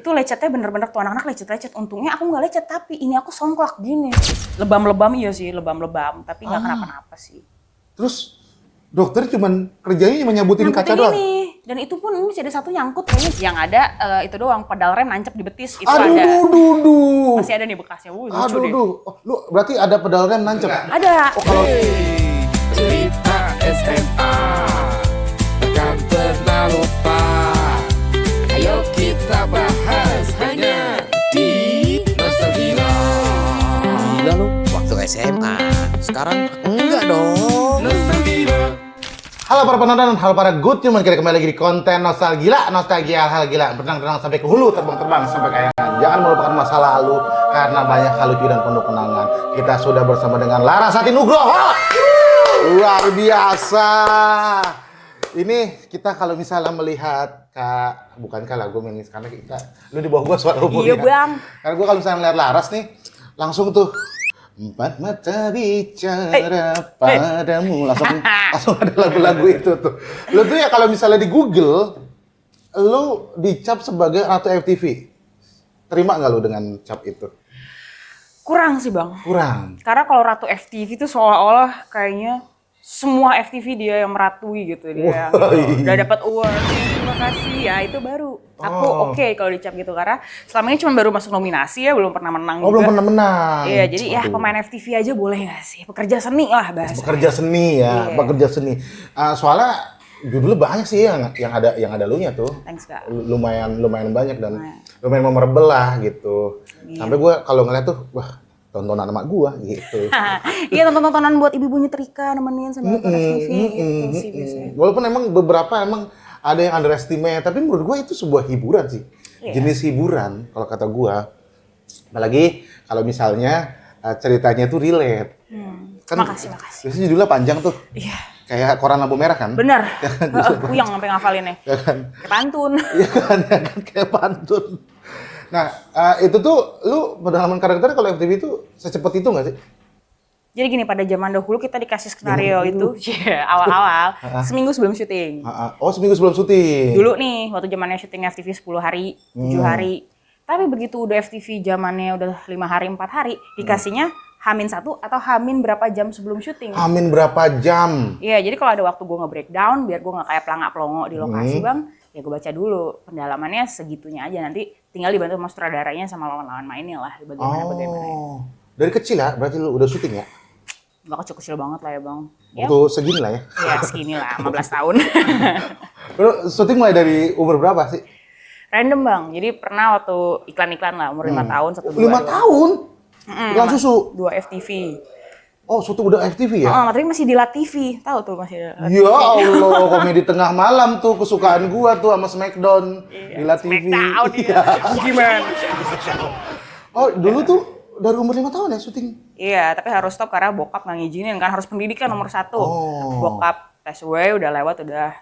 Itu lecetnya bener-bener tuh anak-anak lecet-lecet. Untungnya aku nggak lecet, tapi ini aku songklak gini. Lebam-lebam iya sih, lebam-lebam. Tapi nggak kenapa-napa sih. Terus dokter cuman kerjanya cuma nyabutin kaca doang? Ini. Dan itu pun ini masih ada satu nyangkut kayaknya. Yang ada itu doang, pedal rem nancep di betis. Itu Aduh, ada. duh. Masih ada nih bekasnya. Lucu Aduh, deh. duh. Oh, lu berarti ada pedal rem nancep? Ada. Oh, kalau Cerita SMA takkan pernah lupa. Ayo kita bahas hanya di Nostalgia. Gila lu, waktu SMA. Sekarang enggak dong. Nostalgia. halo para penonton, halo para good human, kita kembali lagi di konten Nostalgia, hal gila, berenang-renang sampai ke hulu, terbang-terbang sampai ke kayangan. Jangan melupakan masa lalu, karena banyak hal lucu dan penuh kenangan. Kita sudah bersama dengan Larasati Nugroho. Luar biasa. Ini kita kalau misalnya melihat bukan gue ini karena kita, lu di bawah gue soal umurnya. Iya bang. Karena gue kalau misalnya melihat Laras nih, langsung tuh empat mata bicara padamu, langsung ada lagu-lagu itu tuh. Lu tuh ya kalau misalnya di Google, lu dicap sebagai Ratu FTV. Terima nggak lu dengan cap itu? Kurang sih bang. Kurang. Karena kalau Ratu FTV itu seolah-olah kayaknya semua FTV dia yang meratui gitu. Dia gitu. Udah dapat award, terima kasih ya, itu baru. Aku oke kalau dicap gitu, karena selama ini cuma baru masuk nominasi ya, belum pernah menang juga. Belum pernah menang. Iya, jadi ya pemain FTV aja boleh nggak sih? Pekerja seni lah bahasa. Pekerja seni ya, Iya. pekerja seni. Soalnya judulnya banyak sih yang ada lu nya tuh. Thanks kak. Lumayan banyak dan lumayan memorable lah gitu. Iya. Sampai gue kalau ngeliat tuh, wah tontonan sama gue gitu. Iya, tontonan buat ibu-ibu nyetrika nemenin sama nonton FTV gitu sih biasanya. Walaupun emang beberapa ada yang underestimate, tapi menurut gue itu sebuah hiburan sih. Iya. Jenis hiburan kalau kata gue. Apalagi kalau misalnya ceritanya tuh relate. Kan Makasih. biasanya judulnya panjang tuh. Iya, Kayak koran lampu merah kan? bener. Puyang sampai ngafalinnya. Ya kan? Kayak pantun. Iya kan, ya kan kayak pantun. Nah, itu tuh lu pendalaman karakter kalau FTV itu secepat itu nggak sih? Jadi gini, pada zaman dahulu kita dikasih skenario itu, awal-awal, seminggu sebelum syuting. Oh, seminggu sebelum syuting. Dulu nih, waktu zamannya syuting FTV 10 hari, 7 hari. Tapi begitu udah FTV zamannya udah 5 hari, 4 hari, dikasihnya H-1 atau H- berapa jam sebelum syuting. Amin berapa jam? Iya, jadi kalau ada waktu gue nge-breakdown, biar gue nggak kayak pelangak-pelongo di lokasi bang, ya gue baca dulu. Pendalamannya segitunya aja, nanti tinggal dibantu sama sutradaranya sama lawan-lawan mainnya lah, bagaimana. Dari kecil ya, berarti lu udah syuting ya? Gak kecil-kecil banget lah ya bang. Ya, Waktu segini lah ya. ya segini lah, 15 tahun. Lu syuting mulai dari umur berapa sih? Random bang, jadi pernah waktu iklan-iklan lah, umur 5 tahun, 1, 2. 5 tahun? Iklan susu? 2 FTV. Oh, syuting udah FTV ya? Oh, tapi masih di La TV, tahu tuh masih di La TV. Ya Allah, komedi tengah malam tuh kesukaan gua tuh sama Smackdown di La TV. Smackdown Iya. Gimana? Oh, dulu tuh dari umur 5 tahun ya syuting? Iya, tapi harus stop karena bokap nggak ngizinin kan, harus pendidikan nomor 1. Oh. Bokap tes away udah lewat, udah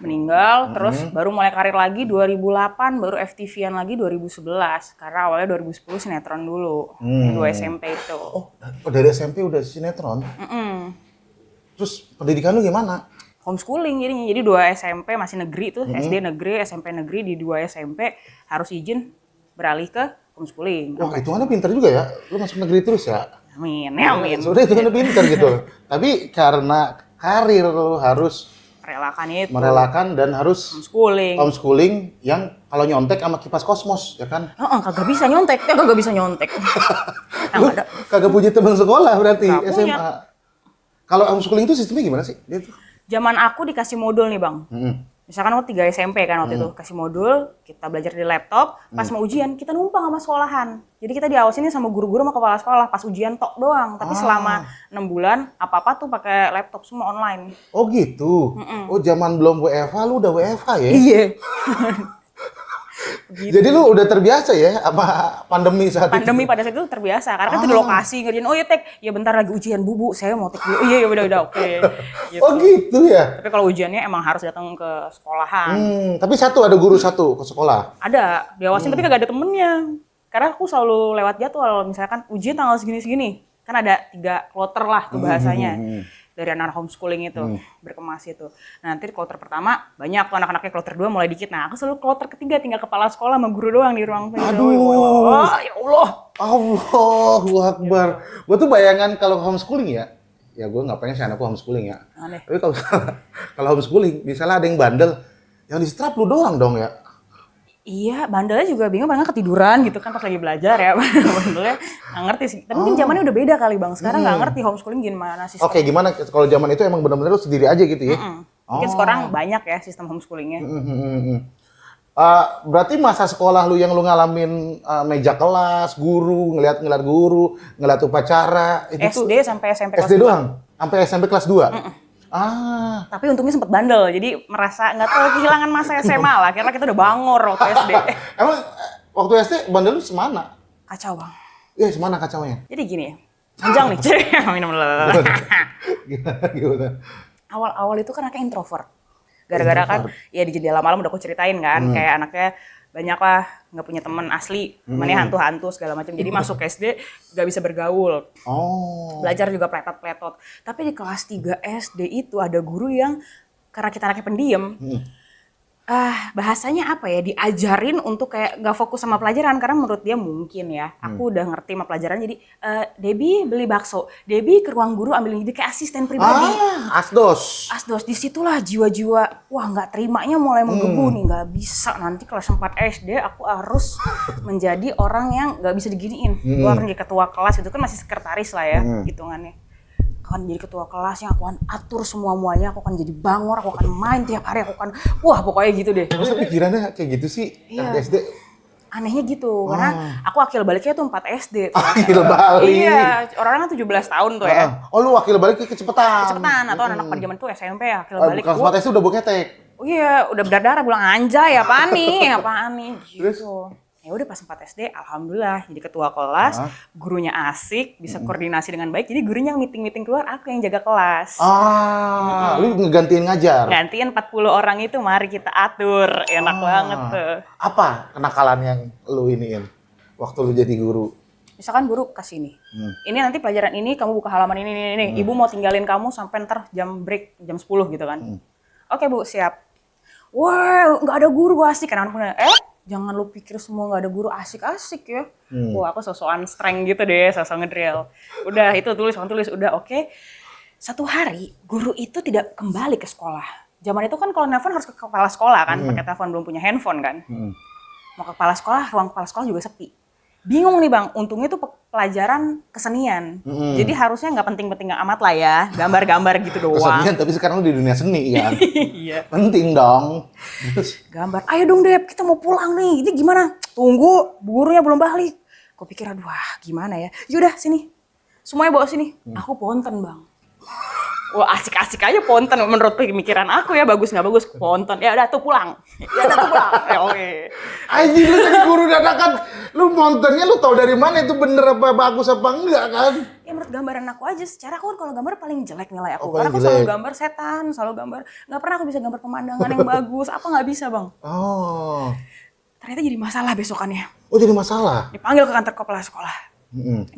meninggal, terus baru mulai karir lagi 2008, baru FTV-an lagi 2011. Karena awalnya 2010 sinetron dulu, yang 2 SMP itu. Oh, dari SMP udah sinetron? Terus pendidikan lu gimana? Homeschooling jadinya, jadi 2 SMP masih negeri tuh, SD negeri, SMP negeri, di 2 SMP harus izin beralih ke homeschooling. Wah, hitungannya pinter juga ya. Lu masuk negeri terus ya? Amin, ya amin. Sebenarnya hitungannya pinter gitu. Tapi karena karir lu harus Relakan itu. merelakan dan harus Homeschooling. homeschooling yang kalau nyontek sama kipas kosmos, ya kan? Kagak bisa nyontek, kagak bisa nyontek. Lu kagak punya teman sekolah berarti Nggak SMA. punya. Kalau homeschooling itu sistemnya gimana sih? Dia tuh. Zaman aku dikasih modul nih bang. Misalkan waktu 3 SMP kan waktu itu, kasih modul, kita belajar di laptop, pas mau ujian kita numpang sama sekolahan. Jadi kita diawasin sama guru-guru sama kepala sekolah, pas ujian tok doang. Tapi selama 6 bulan, apa-apa tuh pakai laptop semua online. Oh gitu. Oh, zaman belum WFH lu udah WFH ya? Iya. Jadi lu udah terbiasa ya sama pandemi saat itu? Pandemi pada saat itu terbiasa, karena kan itu di lokasi ngerjain, oh iya tek, ya bentar lagi ujian bubu, saya mau tek dulu. Iya udah oke. Gitu. Oh gitu ya? Tapi kalau ujiannya emang harus datang ke sekolahan. Tapi ada guru satu ke sekolah? Ada, diawasin tapi kagak ada temennya. Karena aku selalu lewat jadwal, misalkan ujian tanggal segini-segini. Kan ada 3 kloter lah tuh bahasanya. dari anak homeschooling itu, berkemas itu. Nah, nanti kloter pertama banyak tuh anak-anaknya, kloter 2 mulai dikit. Nah, aku selalu kloter ketiga tinggal kepala sekolah sama guru doang di ruang itu. Aduh. Ya Allah. Allahu Akbar. Gue tuh bayangan kalau homeschooling ya gue nggak pengen sih anakku homeschooling ya. Aneh. Tapi kalau homeschooling, misalnya ada yang bandel, yang di-strap lu doang dong ya. Iya, bandelnya juga bingung, paling ketiduran gitu kan pas lagi belajar ya. Bandelnya nggak ngerti sih. Tapi mungkin zamannya udah beda kali Bang. Sekarang nggak ngerti homeschooling gimana sistem. Oke, gimana kalau zaman itu emang benar-benar lu sendiri aja gitu ya? Mungkin sekarang banyak ya sistem homeschoolingnya. Berarti masa sekolah lu yang lu ngalamin meja kelas, guru, ngeliat guru, ngeliat upacara, itu tuh SD sampai SMP kelas SD 2. doang? Sampai SMP kelas 2? Tapi untungnya sempet bandel, jadi merasa nggak tahu kehilangan masa SMA lah. Karena kita udah bangor waktu SD. Emang waktu SD bandel lu semana? Kacau Bang. Ya semana kacaunya? Jadi gini ya, panjang nih. Minum dulu. Gimana? Awal-awal itu kan anaknya introvert. Gara-gara kan, ya di jendela malam udah aku ceritain kan, kayak anaknya banyak lah nggak punya teman asli, temannya hantu-hantu segala macam. Jadi masuk SD nggak bisa bergaul. Belajar juga pletot-pletot. Tapi di kelas 3 SD itu ada guru yang karena kita anaknya pendiam, bahasanya apa ya, diajarin untuk kayak nggak fokus sama pelajaran karena menurut dia mungkin ya, aku udah ngerti sama pelajaran, jadi Debbie beli bakso, Debbie ke ruang guru ambil ini, kayak asisten pribadi. Asdos. Disitulah jiwa-jiwa, wah nggak terimanya mulai menggebu nih, nggak bisa nanti kelas 4 SD aku harus menjadi orang yang nggak bisa diginiin, gua harus jadi ketua kelas, itu kan masih sekretaris lah ya hitungannya. Akan jadi ketua kelas yang aku akan atur semua-muanya, aku akan jadi bangor, aku akan main tiap hari, aku akan, wah pokoknya gitu deh. Masa pikirannya kayak gitu sih? Iya. SD? Anehnya gitu, karena aku akil baliknya tuh 4 SD. Akil balik? Iya, orang-orang 17 tahun tuh ya. Oh lu akil balik kecepatan? Kecepatan, atau anak-anak pada zaman tuh SMP ya, akil balik. Kelas 4 SD udah boketek? Oh iya, udah berdarah, bilang anjay, apaan nih, gitu. Ya udah pas 4 SD, alhamdulillah jadi ketua kelas, gurunya asik, bisa koordinasi dengan baik. Jadi gurunya yang meeting keluar, aku yang jaga kelas. Lu ngegantiin ngajar? Gantiin 40 orang itu, mari kita atur, enak banget tuh. Apa kenakalan yang lu iniin waktu lu jadi guru? Misalkan guru kasih nih, ini nanti pelajaran ini kamu buka halaman ini. Ibu mau tinggalin kamu sampai ntar jam break, jam 10 gitu kan. Oke Bu, siap. Wah, nggak ada guru, asik kan anak-anaknya. Jangan lu pikir semua nggak ada guru asik-asik ya. Wah, aku sosokan strength gitu deh, sosok ngedrill. Udah itu tulis, udah oke. Satu hari guru itu tidak kembali ke sekolah. Zaman itu kan kalau nelfon harus ke kepala sekolah kan, pakai telepon, belum punya handphone kan. Mau ke kepala sekolah, ruang kepala sekolah juga sepi. Bingung nih Bang, untungnya itu pelajaran kesenian. Jadi harusnya nggak penting-penting amat lah ya, gambar-gambar gitu doang. Kesenian, tapi sekarang lu di dunia seni kan? Iya. Penting dong. Gambar, ayo dong Dep, kita mau pulang nih, ini gimana? Tunggu, bu gurunya belum balik. Gue pikir, aduh gimana ya? Yaudah sini, semuanya bawa sini. Aku ponten Bang. Wah asik-asik aja ponten, menurut pemikiran aku ya, bagus nggak bagus ponten. Ya udah tuh pulang. Ya oke. Anjing lu tadi guru dadakan, lu montennya lu tahu dari mana itu bener apa bagus apa enggak kan? Ya menurut gambaran aku aja, secara aku kan kalau gambar paling jelek nilai aku. Oh, Karena aku jelek. selalu gambar setan, selalu gambar. Nggak pernah aku bisa gambar pemandangan yang bagus. Apa nggak bisa Bang? Oh. Ternyata jadi masalah besokannya. Oh jadi masalah? Dipanggil ke kantor kepala sekolah.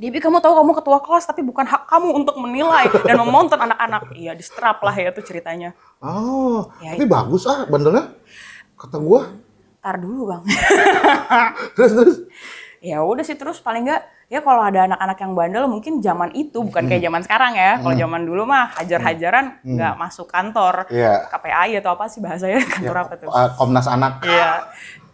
Debbie, kamu tahu kamu ketua kelas tapi bukan hak kamu untuk menilai dan memonton anak-anak. Iya, distrap lah ya tuh ceritanya. Oh, Ya, tapi bagus bandelnya. Kata gua. Tar dulu Bang. Terus. Ya udah sih, terus paling nggak ya kalau ada anak-anak yang bandel mungkin zaman itu bukan kayak zaman sekarang ya. Kalau zaman dulu mah hajar-hajaran nggak masuk kantor. Iya. KPAI atau apa sih bahasanya, kantor apa tuh? Komnas Anak. Iya.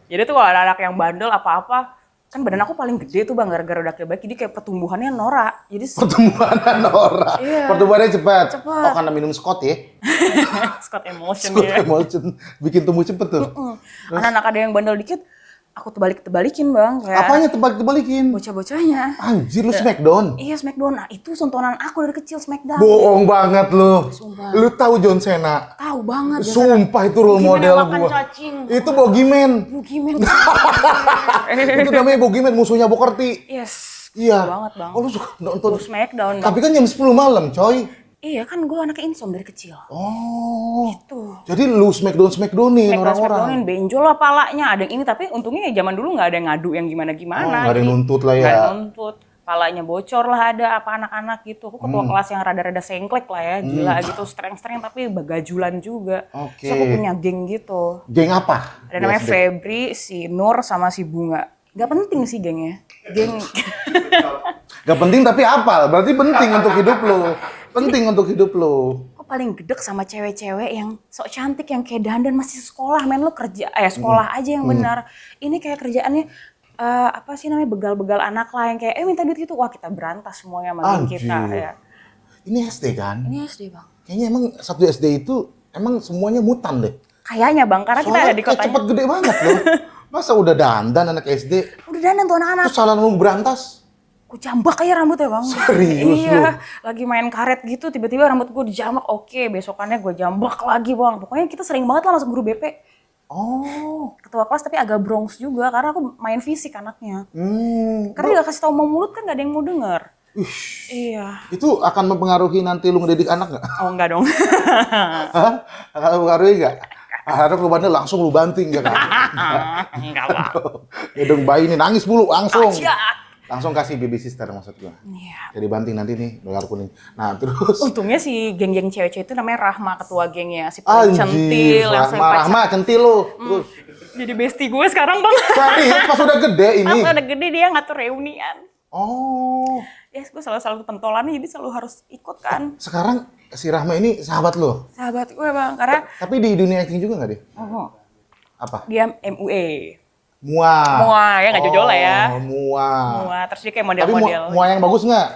Jadi tuh kalau ada anak yang bandel apa-apa, kan badan aku paling gede tuh Bang, gara-gara udah baik, jadi kayak pertumbuhannya norak. Jadi Pertumbuhannya norak. Iya. Pertumbuhannya cepat. Cepat. Oh karena minum Scott ya. Scott Emotion Scott ya. Emulsion. Bikin tumbuh cepet tuh. Anak-anak ada yang bandel dikit, aku tebalikin Bang. Kayak Apanya tebalik-tebalikin? bocah-bocahnya. Anjir lu Smackdown. Iya, Smackdown. Nah, itu tontonan aku dari kecil, Smackdown. Bohong banget lu. Sumpah. Lu tahu John Cena? Tahu banget. Sumpah itu role Boogeyman model yang makan gua. cacing. Itu Boogeyman. Boogeyman. Itu namanya Boogeyman, musuhnya Booker T. Yes. Iya. Suka banget Bang. Oh lu suka nonton. Terus Smackdown Bang. Tapi kan jam 10 malam, coy. Iya kan gue anaknya insom dari kecil. Oh. Tuh. Jadi lu Smackdownin orang-orang. Smackdownin, benjol lah palanya, ada yang ini. Tapi untungnya ya zaman dulu nggak ada yang ngadu yang gimana-gimana. Oh, nggak ada yang Jadi nuntut lah ya. nggak ada yang nuntut. palanya bocor lah ada apa anak-anak gitu. Aku ketua kelas yang rada-rada sengklek lah ya, gila gitu, streng-streng tapi bagajulan juga. Oke. Terus aku punya geng gitu. Geng apa? Ada namanya SD? Febri, si Nur sama si Bunga. Gak penting sih gengnya. Geng Gak penting tapi apal, berarti penting untuk hidup lo. Penting untuk hidup lo. aku paling gedek sama cewek-cewek yang sok cantik yang kayak dandan masih sekolah, men lo kerja sekolah aja yang benar. Ini kayak kerjaannya apa sih namanya begal-begal anak lah yang kayak minta duit gitu. Wah, kita berantas semuanya sama geng kita Anjir. ya. Ini SD kan? Ini SD, Bang. Kayaknya emang satu SD itu emang semuanya mutan deh. Kayaknya, Bang, karena kita ada di Soalnya kayak kotanya. cepet gede banget loh. Masa udah dandan anak SD, Udah dandan tuh anak-anak. terus salah nunggu berantas. Ku jambak aja rambutnya, Bang. Serius Iya, lu? lagi main karet gitu, tiba-tiba rambut gue dijambak. Oke, besokannya gue jambak lagi, Bang. Pokoknya kita sering banget lah masuk guru BP. Oh. Ketua kelas tapi agak brongs juga, karena aku main fisik anaknya. Hmm. Karena gak kasih tau mau mulut kan gak ada yang mau denger. Iya. Itu akan mempengaruhi nanti lu ngedidik anak nggak? Oh enggak dong. Hah? Akan mempengaruhi nggak? Harap lu bandel langsung lu banting ya kan? Enggak, Bang. Ya dong bayi ini nangis mulu langsung. Dahsyat. Langsung kasih baby sister maksud gua. Iya. Jadi banting nanti nih dolar kuning. Nah terus. Untungnya si geng-geng cewek-cewek itu namanya Rahma, ketua gengnya. Si paling Anjir, centil, yang saya pacar. Rahma centil lu. Terus. Jadi bestie gue sekarang, Bang. Serius pas udah gede ini. Pas udah gede dia ngatur reunian. Oh. Ya, gue selalu pentolannya jadi selalu harus ikut kan. Sekarang si Rahma ini sahabat lu. Sahabat gue, Bang, karena Tapi di dunia acting juga nggak dia? Apa? dia MUA. Mua. Ya nggak jauh-jauh lah ya. Mua. Wah, terus dia kayak Tapi model-model. mua yang bagus nggak?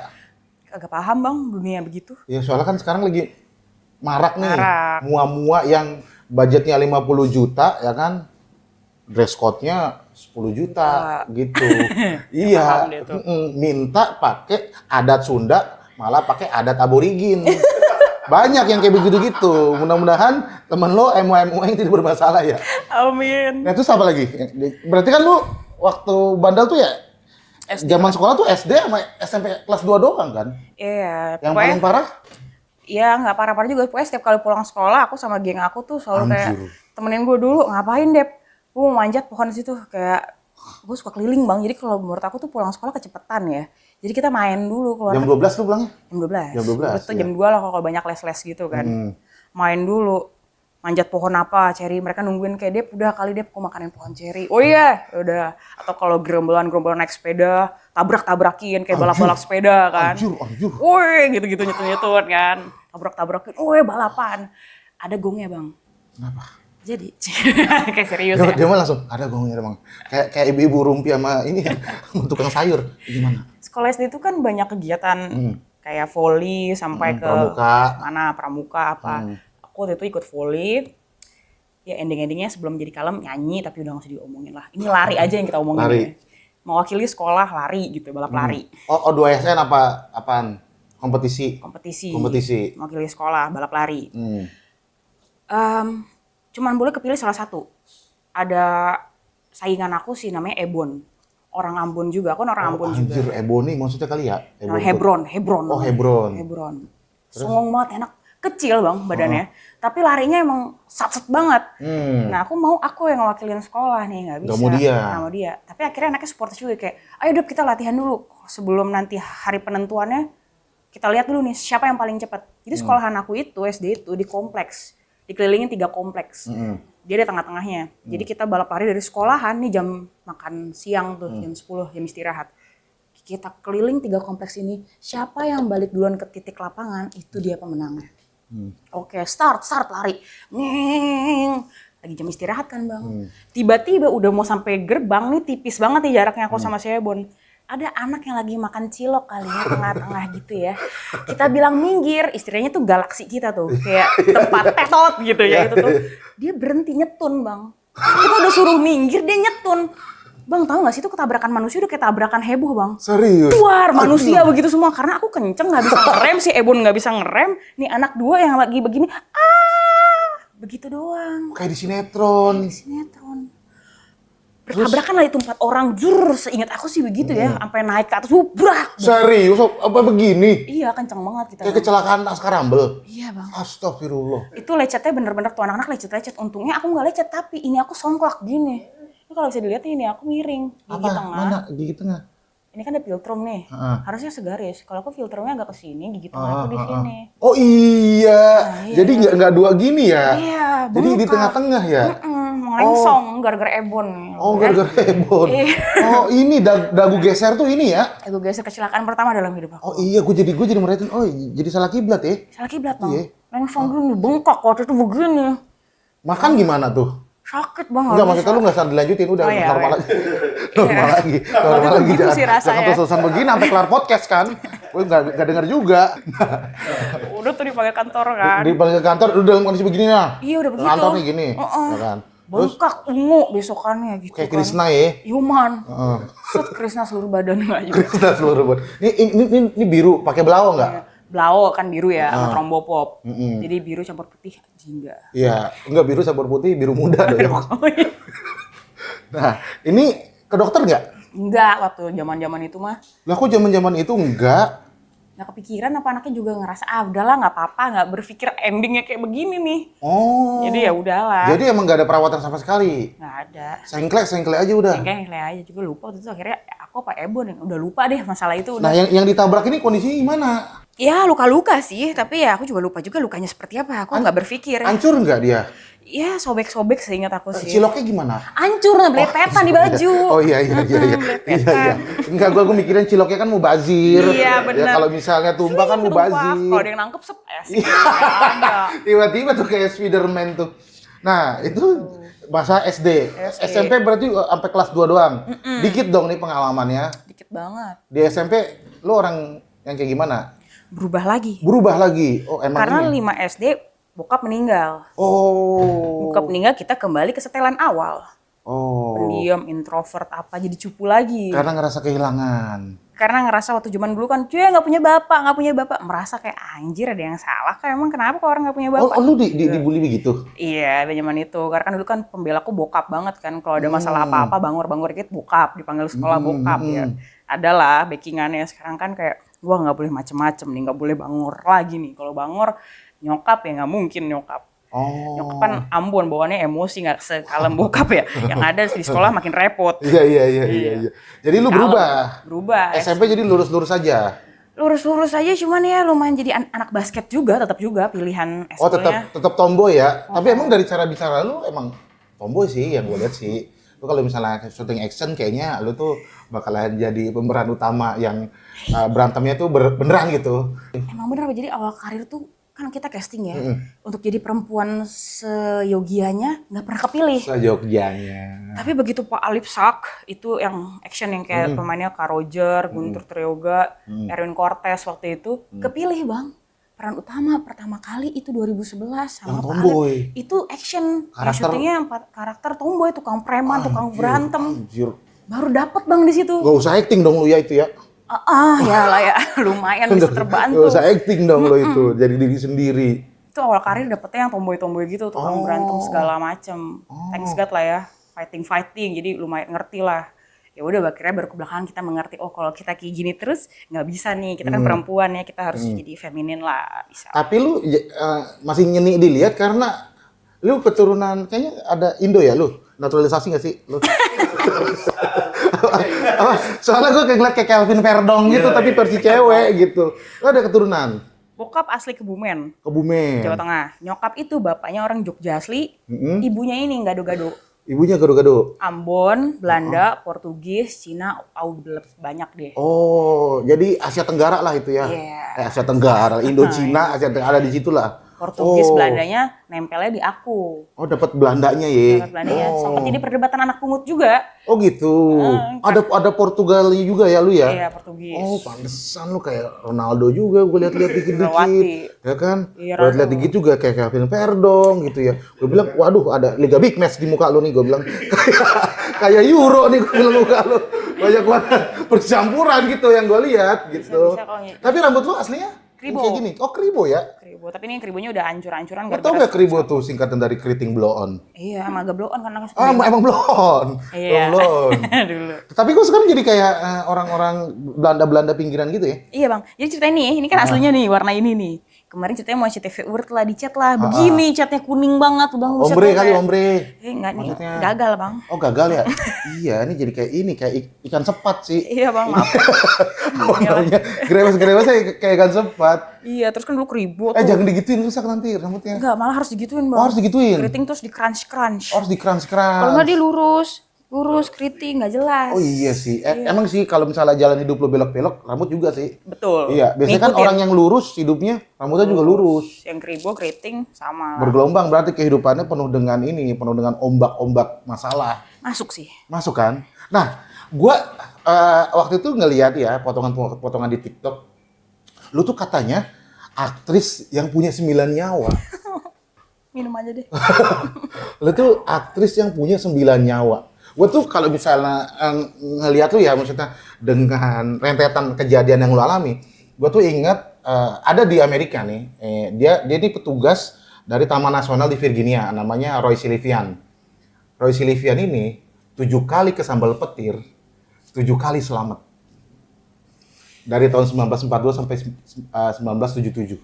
Kagak paham, Bang, dunia begitu. Ya soalnya kan sekarang lagi marak nih. Marak. Mua-mua yang budgetnya 50 juta ya kan. Dress code-nya 10 juta gitu. Iya. Paham dia tuh. Minta pakai adat Sunda, malah pakai adat aborigin. Banyak yang kayak begitu gitu. Mudah-mudahan temen lo MUA yang tidak bermasalah ya. Amin. Nah, terus apa lagi? Berarti kan lu waktu bandel tuh ya zaman sekolah tuh SD sama SMP kelas 2 doang kan? Iya, Yang pokoknya paling parah? ya nggak parah-parah juga. Pokoknya setiap kali pulang sekolah, aku sama geng aku tuh selalu kayak Anjir. temenin gue dulu, ngapain, Dep? Gue mau manjat pohon situ. Kayak gue suka keliling, Bang. Jadi kalau menurut aku tuh pulang sekolah kecepetan ya. Jadi kita main dulu keluar. Jam 12 lu pulangnya? Jam 12. Jam 12, Terus tuh iya. jam 2 lah kalau banyak les-les gitu kan. Main dulu. Manjat pohon apa, ceri. Mereka nungguin kayak, Dep, udah kali Dep, aku makanin pohon ceri. Oh iya, udah. Atau kalau gerombolan naik sepeda, tabrak-tabrakin kayak balap-balap sepeda kan. Anjir. Woi, gitu-gitu nyetun-nyetun kan. Tabrak-tabrakin, woi balapan. Ada gongnya, Bang. Kenapa? Jadi, kayak serius Dia, ya. dia mah langsung ada gongnya Bang. Kayak ibu-ibu rumpi sama ini ya, tukang sayur. Gimana? Sekolah SD itu kan banyak kegiatan kayak volley sampai ke pramuka. mana pramuka apa. Aku waktu itu ikut volley. Ya ending-endingnya sebelum jadi kalem nyanyi tapi udah gak usah diomongin lah. Ini lari aja yang kita omongin. Lari. Ya. Mewakili sekolah lari gitu, balap lari. Oh, 2SN apaan? Kompetisi. Kompetisi. Mewakili sekolah, balap lari. Cuman boleh kepilih salah satu. Ada saingan aku sih namanya Ebon. Orang Ambon juga, aku orang Ambon juga. Anjir, Ebony maksudnya kali ya? Nah, Hebron. Oh, Hebron. Songong banget, enak. Kecil, Bang, badannya. Tapi larinya emang sat-set banget. Nah, aku yang ngewakilin sekolah nih, nggak bisa. Nggak mau dia. Nggak mau dia. Tapi akhirnya anaknya supportive juga kayak, ayo Dep kita latihan dulu. Sebelum nanti hari penentuannya, kita lihat dulu nih siapa yang paling cepat. Jadi sekolahan aku itu, SD itu, di kompleks. Dikelilingin 3 kompleks. Dia di tengah-tengahnya. Jadi kita balap lari dari sekolahan nih jam makan siang tuh, jam 10, jam istirahat. Kita keliling 3 kompleks ini. Siapa yang balik duluan ke titik lapangan, itu dia pemenangnya. Oke, start lari. Ngeng. Lagi jam istirahat kan, Bang. Tiba-tiba udah mau sampai gerbang nih, tipis banget nih jaraknya aku sama si Ebon. Ada anak yang lagi makan cilok kali ya, tengah-tengah gitu ya. Kita bilang minggir, istilahnya tuh galaksi kita tuh. Kayak tempat tetot gitu ya itu tuh. Dia berhenti nyetun, Bang. Kita udah suruh minggir, dia nyetun. Bang, tahu nggak sih itu ketabrakan manusia udah kayak tabrakan heboh, Bang. Serius? Keluar manusia begitu semua. Karena aku kenceng nggak bisa ngerem, si Ebon nggak bisa ngerem. Nih anak 2 yang lagi begini, begitu doang. Kayak di sinetron. Sinetron. Bertabrakan lah itu 4 orang, seingat aku sih begitu ya, sampai naik ke atas, brak. Serius? Apa begini? Iya, kenceng banget kita. Kayak kecelakaan Laskar Rambel. Iya, Bang. Astagfirullah. Itu lecetnya bener-bener tuh anak-anak lecet-lecet. Untungnya aku nggak lecet, tapi ini aku songklak gini. Ini kalau bisa dilihat ini aku miring, gigi Apa? tengah. Mana? Gigi tengah? ini kan ada filtrum nih. Harusnya segaris. Kalau aku filtrumnya agak ke sini, gigi tengah aku di sini. Oh iya. iya. Jadi nggak dua gini ya? Iya, Jadi di bengkak. tengah-tengah ya? Melengsong gara-gara ebon. Oh, gara-gara ebon. Iya. Oh, ini dagu geser tuh ini ya? Aku geser kecelakaan pertama dalam hidup aku. Oh iya, gue jadi merhatiin. Oh, jadi salah kiblat ya? Salah kiblat, Bang. Iya. Lengsong gini, bengkak waktu itu begini. Makan gimana tuh? Sakit banget. Enggak, maksudnya lu nggak usah dilanjutin, udah Oh, iya, normal iya. lagi. Normal lagi. Normal Waktu itu lagi. gitu sih rasanya. Jangan terus-terusan begini sampai kelar podcast kan. Gue nggak denger juga. Udah tuh dipanggil kantor kan. Di balik kantor udah dalam kondisi begini nah. Iya, udah begitu. Kantor nih gini. Ya kan. Terus Bengkak, ungu besokannya gitu kayak kan. Krisna ya. Human. Set Krisna seluruh badan nggak juga. Krisna seluruh buat. Ini biru, pakai belau nggak? Blau kan biru ya, sama trombopop. Jadi biru campur putih, jingga. Iya, enggak biru campur putih, biru muda dong. Oh iya. Nah, ini ke dokter nggak? Enggak, waktu zaman-zaman itu mah. Lah kok zaman-zaman itu enggak? Nggak kepikiran apa anaknya juga ngerasa, udahlah nggak apa-apa, nggak berpikir endingnya kayak begini nih. Oh. Jadi ya udahlah. Jadi emang nggak ada perawatan sama sekali? Nggak ada. Sengklek aja udah? Kayak aja juga lupa waktu itu akhirnya aku apa Ebon yang udah lupa deh masalah itu. Nah, Udah. yang ditabrak ini kondisinya gimana? Ya luka-luka sih, tapi ya aku juga lupa juga lukanya seperti apa. Aku nggak berpikir. Hancur nggak dia? Ya sobek-sobek seingat aku sih. Ciloknya gimana? Hancur, belepetan di baju. Oh iya. Iya. Enggak, gua mikirin ciloknya kan mubazir. Iya, bener. Ya kalau misalnya tumpah kan mubazir. Kalau ada yang nangkep sih. Tiba-tiba tuh kayak Spiderman tuh. Nah, itu masa SD. SMP berarti sampai kelas 2 doang. Dikit dong nih pengalamannya. Dikit banget. Di SMP lu orang yang kayak gimana? Berubah lagi. Berubah lagi. Oh, emang Karena ini. 5 SD bokap meninggal. Oh. Bokap meninggal, kita kembali ke setelan awal. Oh. Pendiam, introvert, apa jadi cupu lagi. Karena ngerasa kehilangan. Karena ngerasa waktu zaman dulu kan, cuy nggak punya bapak. Merasa kayak anjir ada yang salah. Kayak emang kenapa kok orang nggak punya bapak? Oh, lu dibully begitu? Iya, di zaman itu. Karena kan dulu kan pembelaku bokap banget kan. Kalau ada masalah apa-apa, bangor dikit bokap. Dipanggil sekolah bokap ya. Adalah backingannya. Sekarang kan kayak, wah nggak boleh macem-macem nih. Nggak boleh bangor lagi nih. Kalau bangor, nyokap ya nggak mungkin nyokap. Oh. Nyokap kan Ambon, bawaannya emosi nggak sekalem bokap ya. Yang ada di sekolah makin repot. Iya. Jadi lu berubah? Berubah. SMP jadi lurus-lurus aja? Lurus-lurus aja, cuman ya lumayan jadi anak basket juga, tetap juga pilihan Oh, eskulnya. tetap tomboy ya? Tapi emang dari cara bicara lu emang tomboy sih yang gue lihat sih. Lu kalau misalnya syuting action kayaknya lu tuh bakalan jadi pemeran utama yang berantemnya tuh beneran gitu. Emang bener, jadi awal karir tuh kan kita casting ya, untuk jadi perempuan seyogianya nggak pernah kepilih. Sejogjanya. Tapi begitu Pak Alip Sak, itu yang action yang kayak pemainnya Kak Roger, Guntur Trioga, Erwin Cortez waktu itu, kepilih Bang. Peran utama pertama kali itu 2011 sama Yang Pak tomboy. Alip. Itu action, Karakter- syutingnya 4 karakter tomboy, tukang preman, tukang berantem. Anjir. Baru dapet Bang di situ. Gak usah acting dong lu ya itu ya. Ya lah ya, lumayan bisa terbantu. Gak usah acting dong lo itu, jadi diri sendiri. Itu awal karir dapetnya yang tomboy-tomboy gitu, tukang berantem segala macem. Thanks God lah ya, fighting, jadi lumayan ngerti lah. Ya udah akhirnya baru ke belakang kita mengerti, oh kalau kita kayak gini terus nggak bisa nih, kita kan perempuan ya, kita harus jadi feminin lah, bisa. Tapi lu masih nyeni dilihat karena lu keturunan kayaknya ada Indo ya lu? Naturalisasi gak sih lu? Soalnya gue kayak ngeliat kayak Calvin Verdong gitu, tapi versi cewek gitu. Lu ada keturunan? Bokap asli Kebumen, Kebumen. Jawa Tengah. Nyokap itu bapaknya orang Jogja asli, ibunya ini gado-gado. Ibunya gado-gado. Ambon, Belanda, Portugis, Cina, banyak deh. Oh, jadi Asia Tenggara lah itu ya? Iya. Asia Tenggara, Indochina, Asia Tenggara ada di situ lah. Portugis, Belandanya nempelnya di aku. Oh, dapat Belandanya ya? Dapat Belandanya. Sempat jadi perdebatan anak pungut juga. Oh gitu. Ada Portugalnya juga ya lu ya? Iya, Portugis. Oh, pantesan lu kayak Ronaldo juga, gue lihat-lihat dikit-dikit. Ronaldo. Ya kan? Iya, Gue lihat dikit juga kayak Calvin Verdong gitu ya. Gue bilang, waduh ada Liga Big Match di muka lu nih, gue bilang. Kayak Euro nih, gue bilang muka lu. Banyak banget percampuran gitu yang gue lihat gitu. Bisa kalau gitu. Tapi rambut lu aslinya Kribo. kayak gini. Oh, kribo ya? Kribo, tapi ini kribonya udah hancur-hancuran Lo tau gak kribo tuh singkatan dari keriting blow on? Iya, sama agak blow on karena Ah, emang blow on? Iya. Blow on. dulu. Tapi kok sekarang jadi kayak orang-orang Belanda-Belanda pinggiran gitu ya? Iya, Bang. Jadi cerita ini kan aslinya nih, warna ini nih. kemarin ceritanya mau CTV Word lah, di chat lah. Begini chatnya kuning banget. Bang, buset Ombre dah, kali, kayak, ombre. enggak nih, Maksudnya? gagal bang. Oh gagal ya? Iya, ini jadi kayak ini, kayak ikan sepat sih. Iya bang, maaf. Modelnya grewes-grewesnya kayak ikan sepat. Iya, terus kan dulu keribut. Jangan digituin, rusak nanti rambutnya. Enggak, malah harus digituin bang. Oh, harus digituin? Keriting terus di crunch. Oh, harus di crunch-crunch. Kalau nggak dia lurus keriting, nggak jelas. Oh iya sih. Emang sih kalau misalnya jalan hidup lo belok-belok, rambut juga sih. Betul. Iya, biasanya kan Ngikutin. orang yang lurus hidupnya, rambutnya juga lurus. Yang keriting sama lah. Bergelombang berarti kehidupannya penuh dengan ombak-ombak masalah. Masuk sih. Masuk kan? Nah, gua waktu itu ngeliat ya potongan-potongan di TikTok. Lu tuh katanya aktris yang punya 9 nyawa. Minum aja deh. Lu tuh aktris yang punya 9 nyawa. Gue tuh kalau misalnya ngeliat lu ya, maksudnya dengan rentetan kejadian yang lu alami, gue tuh ingat ada di Amerika nih, dia ini petugas dari Taman Nasional di Virginia, namanya Roy Silvian. Roy Silvian ini 7 kali kesambal petir, 7 kali selamat. Dari tahun 1942 sampai 1977.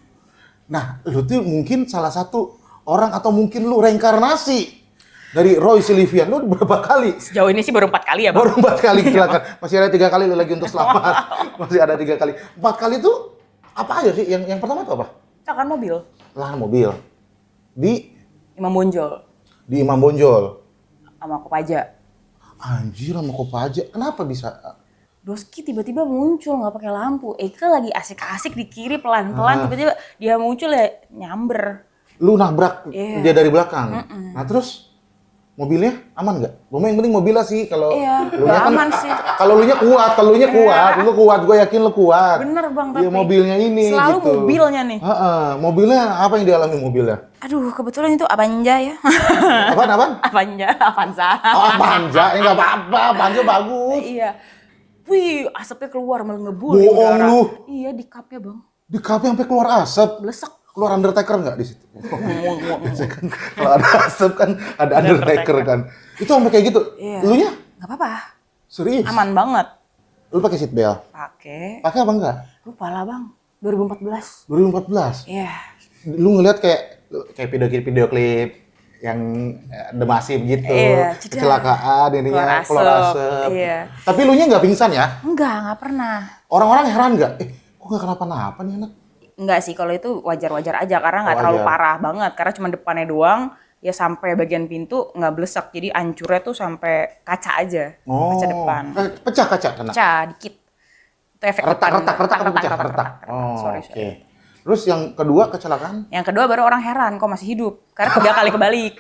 Nah, lu tuh mungkin salah satu orang atau mungkin lu reinkarnasi dari Roy Silvian. Lu berapa kali? Sejauh ini sih baru 4 kali ya bang. Baru 4 kali kecelakaan. Masih ada 3 kali lu lagi untuk selamat. Masih ada 3 kali. 4 kali itu apa aja sih? Yang pertama itu apa? Kecelakaan mobil. Lahan mobil. Di Imam Bonjol Imam Bonjol. sama Kopaja. Anjir sama Kopaja. Kenapa bisa? Doski tiba-tiba muncul nggak pakai lampu. Eka lagi asik-asik di kiri pelan-pelan, tiba-tiba dia muncul ya nyamber. Lu nabrak Iya. dia dari belakang. Nah terus mobilnya aman nggak? Yang penting mobilnya sih kalau Iya, elunya nggak aman sih. Kalau elunya kuat, lu kuat, gue yakin lu kuat. Bener bang, Iya tapi mobilnya ini selalu gitu. mobilnya nih. Mobilnya apa yang dialami mobilnya? Aduh, kebetulan itu Avanja ya. Apaan? Avanza. Oh, Avanza, enggak apa-apa, Avanza bagus. Iya. Wih, asapnya keluar malah ngebul Bohong di udara. lu. Iya, di kapnya bang. Di kapnya sampai keluar asap. Blesek. Keluar Undertaker nggak di situ? Biasanya kan kalau ada asap kan ada Undertaker kan. Itu sampai kayak gitu. Iya. Lunya Gak apa-apa. serius? Aman banget. Lu pakai seat belt? Pakai. Pakai apa enggak? Lupa lah bang. 2014. 2014. Iya. Lu ngeliat kayak video klip yang demasif gitu, Iya, cedera. kecelakaan ininya, keluar asap. Iya. Tapi lunya nggak pingsan ya? Nggak pernah. Orang-orang heran nggak? Kok nggak kenapa-napa nih anak? Enggak sih, kalau itu wajar-wajar aja karena nggak terlalu Wajar. parah banget. Karena cuma depannya doang, ya sampai bagian pintu nggak blesek. Jadi hancurnya tuh sampai kaca aja, kaca depan. Pecah kaca kena. Pecah dikit. Itu efek Retak depan. atau pecah? Retak. Oh, Sorry. oke. Terus yang kedua kecelakaan? Yang kedua baru orang heran kok masih hidup. Karena 3 kali kebalik.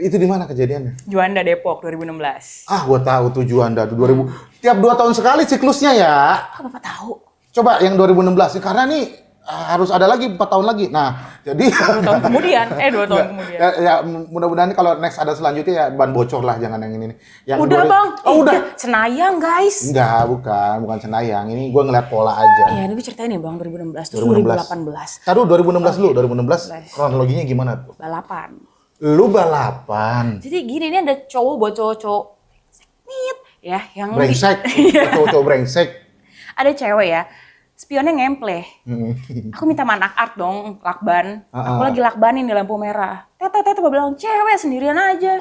Itu di mana kejadiannya? Juanda Depok 2016. Gua tahu tuh Juanda tuh 2000. Tiap 2 tahun sekali siklusnya ya. Kok Bapak tahu? Coba yang 2016 karena nih harus ada lagi 4 tahun lagi. Nah, jadi 2 tahun kemudian. 2 tahun kemudian. Ya, mudah-mudahan kalau next ada selanjutnya ya ban bocor lah, jangan yang ini nih. Yang Udah bang. Oh, udah. Senayang guys. Enggak, bukan Senayang. Ini gue ngeliat pola aja. Iya, ini gue ceritain nih bang 2016 terus 2018. Taruh 2016 dulu, 2016 kronologinya gimana tuh? balapan. Lu balapan. Jadi gini, ini ada cowok buat cowok-cowok nit ya yang Brengsek. Cowok-cowok brengsek. ada cewek ya, spionnya ngempleh. Aku minta manak art dong, lakban. Aku lagi lakbanin di lampu merah. Tete bilang cewek sendirian aja.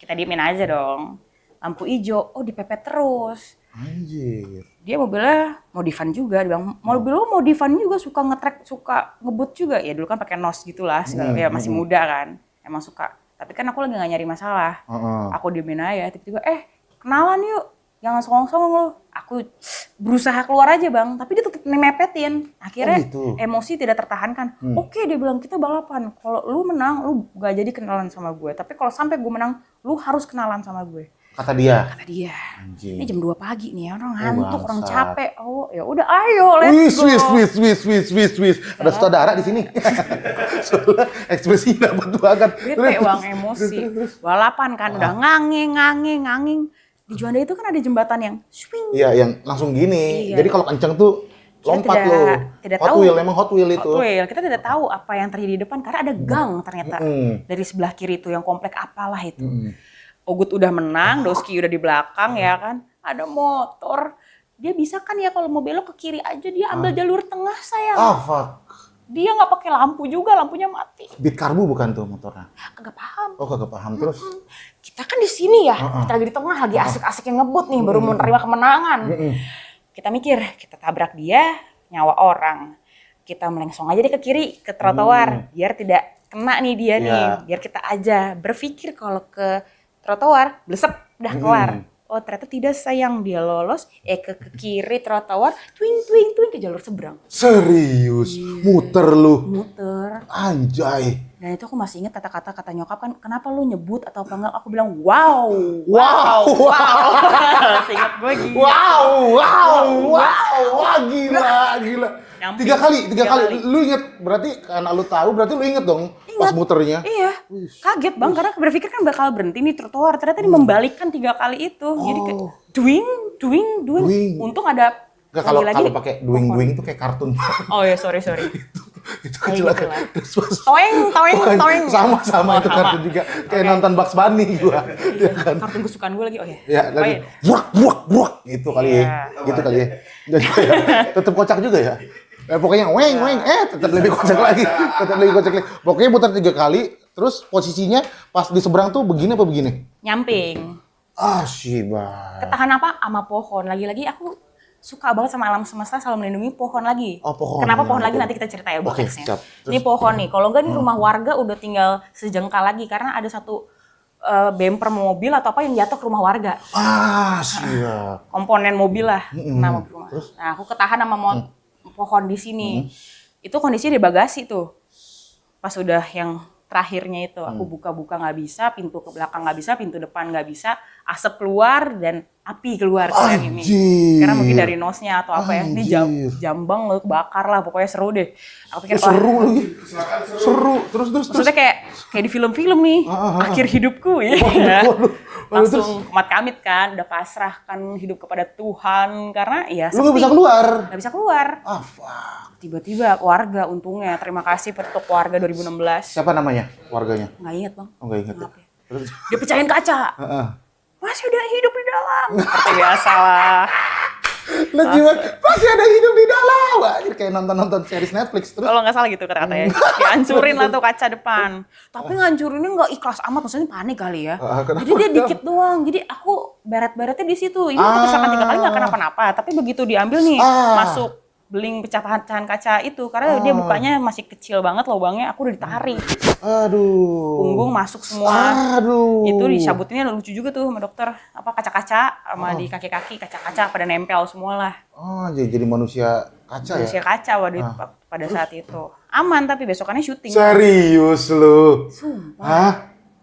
Kita diemin aja dong. Lampu hijau, oh dipepet terus. Anjir. Dia mobilnya modifan juga, dia bilang mobil lo modifan juga, suka ngetrek, suka ngebut juga. Ya dulu kan pakai nos gitulah, segala ya masih muda kan, emang suka. Tapi kan aku lagi gak nyari masalah. Aku diemin aja, tiba-tiba kenalan yuk, jangan songong-songong lo. Aku berusaha keluar aja bang, tapi dia tetap mepetin. Akhirnya gitu. Emosi tidak tertahankan. Oke, dia bilang kita balapan. Kalau lu menang, lu gak jadi kenalan sama gue. Tapi kalau sampai gue menang, lu harus kenalan sama gue. Kata dia. Anjing. Ini jam 2 pagi nih, orang ngantuk, orang bangsat. capek. Oh, ya udah ayo let's go. Wis. Ada saudara di sini. Soalnya ekspresi dapat banget. Bete bang, emosi. Balapan kan, udah nganging. Di Juanda itu kan ada jembatan yang swing. Iya, yang langsung gini. Iya. Jadi kalau kenceng tuh lompat lo. Tidak Hot tahu. wheel, emang Hot Wheel itu. Hot Wheel. Kita tidak tahu apa yang terjadi di depan karena ada gang ternyata. Dari sebelah kiri itu yang komplek apalah itu. Ogut udah menang, Doski udah di belakang ya kan. Ada motor dia bisa kan ya kalau mau belok ke kiri aja, dia ambil jalur tengah sayang. Ah, fuck. Dia nggak pakai lampu juga, lampunya mati. Beat karbu bukan tuh motornya? Kagak paham. Oh, kagak paham. Terus? Kita kan di sini ya, kita lagi di tengah, lagi asik-asiknya ngebut nih, baru menerima kemenangan. Kita mikir, kita tabrak dia, nyawa orang. Kita melengsong aja deh ke kiri, ke trotoar, biar tidak kena nih dia nih, biar kita aja berpikir kalau ke trotoar, blesep, udah kelar. Oh ternyata tidak sayang, dia lolos, ke kiri trotoar, twing ke jalur seberang. Serius? Muter lu? Muter. Anjay. Dan itu aku masih ingat kata nyokap kan, kenapa lu nyebut atau apa enggak? Aku bilang wow. Seingat gue gila. Wah, gila. Nyamping. Tiga kali. Lu inget, berarti karena lu tahu, berarti lu inget dong pas muternya. Iya, kaget bang, karena berpikir kan bakal berhenti nih trotoar, ternyata membalikkan 3 kali itu. Jadi kayak duing. Untung ada Enggak, kalau lagi-lagi pakai duing itu kayak kartun. Oh ya, sorry. itu kecelakaan. Toeng. Sama itu kartun juga. Kayak nonton Bugs Bunny gua. Iya kan. Kartun kesukaan gue lagi. Oh ya. Ya, lagi buak gitu kali ya. Gitu kali ya. Jadi ya, tetap kocak juga ya. Pokoknya weng, tetap lebih kocak lagi. Pokoknya putar 3 kali, terus posisinya pas di seberang tuh begini apa begini? Nyamping. Ah, Shiba. Ketahan apa? Sama pohon. Lagi-lagi aku suka banget sama alam semesta, selalu melindungi pohon lagi. Oh, pohon. Kenapa pohon lagi nanti kita cerita ya Oke, konteksnya. siap. Ini pohon nih, kalau enggak nih rumah warga udah tinggal sejengkal lagi karena ada satu bemper mobil atau apa yang jatuh ke rumah warga. Ah, siap. Komponen mobil lah, mobil rumah. Nah, aku ketahan sama pohon di sini. Itu kondisinya di bagasi tuh. Pas udah yang terakhirnya itu, aku buka-buka nggak bisa, pintu ke belakang nggak bisa, pintu depan nggak bisa, asap keluar dan api keluar kayak ini. Karena mungkin dari nosnya atau apa ya, ini jambang lo kebakar lah, pokoknya seru deh. Aku pikir Seru lagi. Seru. Terus. Maksudnya kayak di film-film nih, akhir hidupku ya. Langsung kumat-kamit kan, udah pasrahkan hidup kepada Tuhan karena ya Lu nggak bisa keluar. Nggak bisa keluar. Ah, fuck. Tiba-tiba warga untungnya, terima kasih untuk warga 2016. Siapa namanya warganya? Nggak inget bang. Oh, nggak ingat ya. Maaf ya. Dia pecahin kaca. Heeh. Masih udah hidup di dalam. Seperti biasa lah. Lah gimana? Masih ada hidup di dalam. Anjir kayak nonton series Netflix terus. Kalau nggak salah gitu kata-katanya. Dihancurin lah tuh kaca depan. Tapi ngancurinnya nggak ikhlas amat, maksudnya panik kali ya. Kenapa? Jadi dia dikit doang. Jadi aku beret-beretnya di situ. Ini aku misalkan 3 kali nggak kenapa-napa. Tapi begitu diambil nih, masuk beling pecahan kaca itu. Karena dia bukanya masih kecil banget lubangnya, aku udah ditarik. Aduh. Punggung masuk semua. Aduh. Itu disabutinnya lucu juga tuh sama dokter. Apa kaca-kaca sama di kaki-kaki kaca-kaca pada nempel semua lah. Oh, jadi manusia kaca ya? Manusia kaca pada saat itu. Aman tapi besokannya syuting. Serius lu? Sumpah. Hah?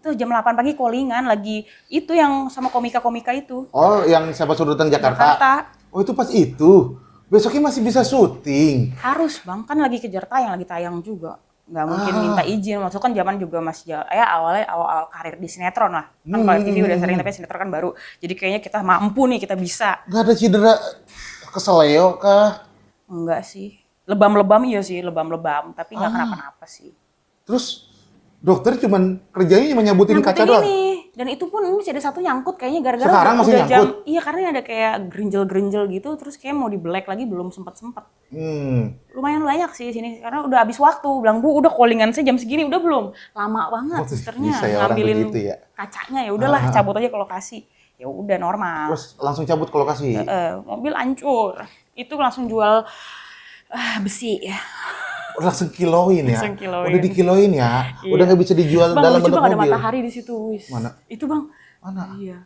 Tuh jam 8 pagi callingan lagi itu yang sama komika-komika itu. Oh, yang siapa surutan Jakarta? Oh, itu pas itu. Besoknya masih bisa syuting. Harus bang, kan lagi kejar tayang, lagi tayang juga. Nggak mungkin minta izin, maksudnya kan zaman juga masih awal karir di sinetron lah. Kan kalau TV udah sering, tapi sinetron kan baru. Jadi kayaknya kita mampu nih, kita bisa. Nggak ada cedera keseleo kah? Enggak sih. Lebam-lebam iya sih, lebam-lebam. Tapi nggak kenapa-napa sih. Terus dokter cuman kerjanya cuma nyabutin kaca doang? Ini. Dan itu pun masih ada satu nyangkut kayaknya gara-gara Sekarang masih udah nyangkut? Iya karena ada kayak gerinjel-gerinjel gitu. Terus kayak mau di black lagi belum sempet-sempet. Lumayan banyak sih di sini karena udah habis waktu. Bilang Bu udah callingan saya jam segini udah belum? Lama banget susternya bisa ya orang ngambilin begitu ya? kacanya ya udahlah cabut aja ke lokasi. Ya udah normal. Terus langsung cabut ke lokasi? Mobil hancur. Itu langsung jual besi ya. Langsung kiloin ya? Langsung kiloin. Udah dikiloin ya? Iya. Udah nggak bisa dijual Bang, dalam lucu bentuk bang, ada mobil? matahari di situ. Wis. Mana? Itu bang. Mana? Iya.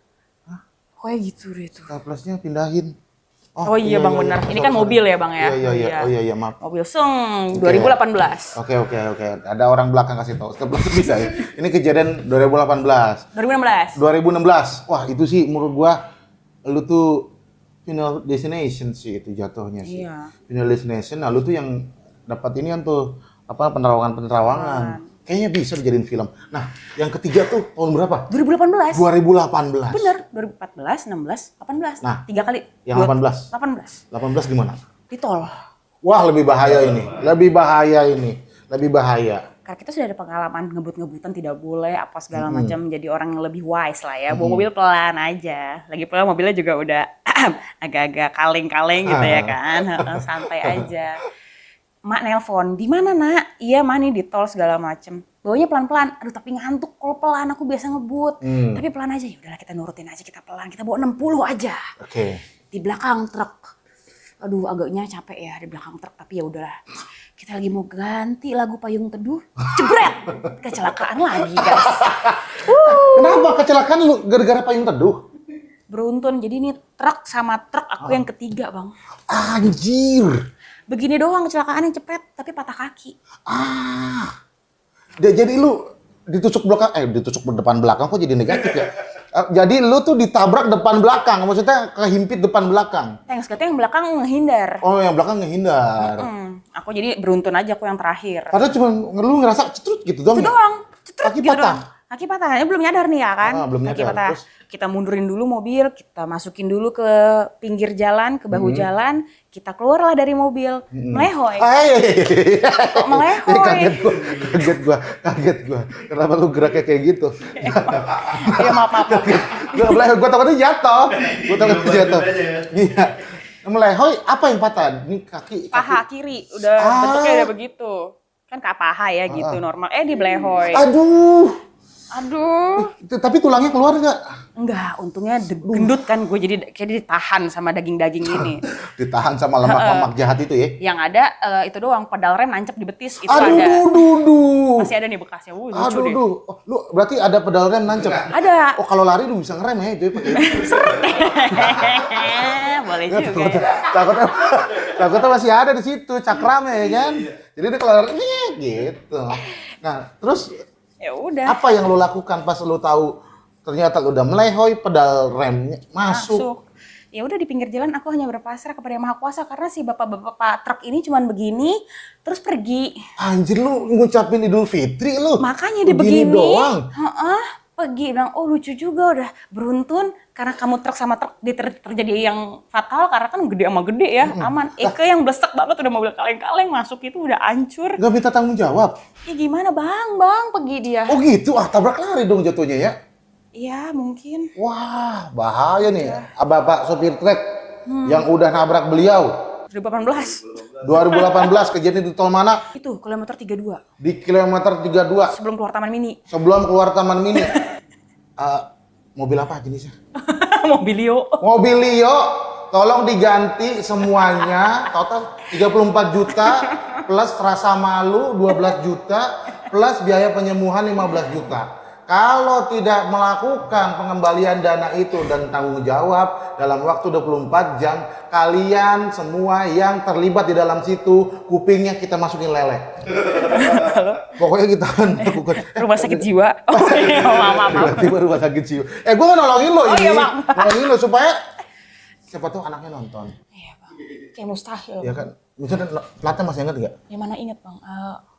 Kayak gitu deh itu. Staplasnya pindahin. Oh iya bang benar. Ini kan mobil ya bang ya. Iya. Oh iya maaf. Mobil seng 2018. Oke. Ada orang belakang kasih tahu. Staplas bisa ya. Ini kejadian 2018. 2016. Wah itu sih menurut gua lu tuh Final Destination sih itu jatuhnya sih. Iya. Final Destination. Nah lu tuh yang dapat ini kan tuh apa penerawangan. Kayaknya bisa dijadiin film. Nah, yang ketiga tuh tahun berapa? 2018. 2018. Bener, 2014, 16, 18. Nah, 3 kali. Yang 18. 18. 18 gimana? Di tol. Wah, lebih bahaya ini. Lebih bahaya. Karena kita sudah ada pengalaman ngebut-ngebutan tidak boleh apa segala macam, jadi orang yang lebih wise lah ya. Bawa mobil pelan aja. Lagi pula mobilnya juga udah agak-agak kaleng-kaleng gitu ya kan, santai aja. Mak nelpon, di mana nak? Iya mak nih di tol segala macem. Bawanya pelan-pelan, aduh tapi ngantuk kalau pelan aku biasa ngebut. Tapi pelan aja, ya udahlah kita nurutin aja, kita pelan, kita bawa 60 aja. Oke. Di belakang truk. Aduh agaknya capek ya di belakang truk, tapi ya udahlah. Kita lagi mau ganti lagu Payung Teduh, jebret! Kecelakaan lagi guys. Kenapa kecelakaan lu gara-gara payung teduh? Beruntun, jadi ini truk sama truk aku yang ketiga bang. Anjir. Begini doang kecelakaan yang cepet, tapi patah kaki. Jadi lu ditusuk depan belakang kok jadi negatif ya? Jadi lu tuh ditabrak depan belakang, maksudnya kehimpit depan belakang. Thanks, katanya yang belakang menghindar. Oh, yang belakang ngehindar. Aku jadi beruntun aja, aku yang terakhir. Padahal cuma lu ngerasa cetrut gitu doang. Itu ya? doang, cetrut Kaki gitu patah? doang. Kaki patah, ini belum nyadar nih ya kan? Belum Kaki nyadar. patah. Terus? Kita mundurin dulu mobil, kita masukin dulu ke pinggir jalan, ke bahu jalan, kita keluarlah dari mobil, melehoy. Kok melehoy? Kaget gua. Kenapa lu geraknya kayak gitu? Ya maaf. Gua takutnya jatuh. Iya. Melehoy apa yang patah? Ini kaki. Paha kiri, udah bentuknya udah begitu. Kan kak paha ya gitu normal. Di melehoy. Aduh. Tapi tulangnya keluar nggak? Enggak, untungnya gendut kan gue jadi kayak ditahan sama daging-daging ini. Ditahan sama lemak-lemak jahat itu ya? Yang ada itu doang, pedal rem nancep di betis itu Aduh, ada. duh. Masih ada nih bekasnya, lucu deh. Oh, lu berarti ada pedal rem nancep? Ada. Oh, kalau lari lu bisa ngerem ya itu ya pakai. Boleh Ya, juga. takutnya masih ada di situ cakramnya ya kan? Jadi dia kalau lari gitu. Nah, terus Ya udah. apa yang lu lakukan pas lu tahu ternyata lu udah melehoy, pedal remnya masuk? Ya udah di pinggir jalan aku hanya berpasrah kepada Yang Maha Kuasa karena si bapak-bapak truk ini cuman begini terus pergi. Anjir lu ngucapin Idul Fitri lu. Makanya dia begini begini. doang. Pergi bilang, oh lucu juga udah beruntun karena kamu truk sama truk terjadi yang fatal karena kan gede sama gede ya aman. Eke yang blesek banget udah mobil kaleng-kaleng masuk itu udah hancur. Gak minta tanggung jawab. Ya gimana bang pergi dia. Oh gitu, tabrak lari dong jatuhnya ya. Iya mungkin. Wah, bahaya nih. Bapak sopir truk yang udah nabrak beliau. 2018. 2018 kejadian di tol mana? Itu kilometer 32. Di kilometer 32. Sebelum keluar Taman Mini. Sebelum keluar Taman Mini. Mobil apa jenisnya? Mobilio. Mobilio, tolong diganti semuanya. Total 34 juta plus rasa malu 12 juta plus biaya penyembuhan 15 juta. Kalau tidak melakukan pengembalian dana itu dan tanggung jawab dalam waktu 24 jam, kalian semua yang terlibat di dalam situ, kupingnya kita masukin lele. Pokoknya kita akan lakukan. Rumah sakit jiwa. Oh iya, maaf. Tiba-tiba rumah sakit jiwa. Gue mau nolongin lo ini. Iya, Bang. Nolongin lo supaya siapa tahu anaknya nonton. Iya bang. Kayak mustahil. Ya kan? Misalnya platnya masih ingat nggak? Yang mana inget bang?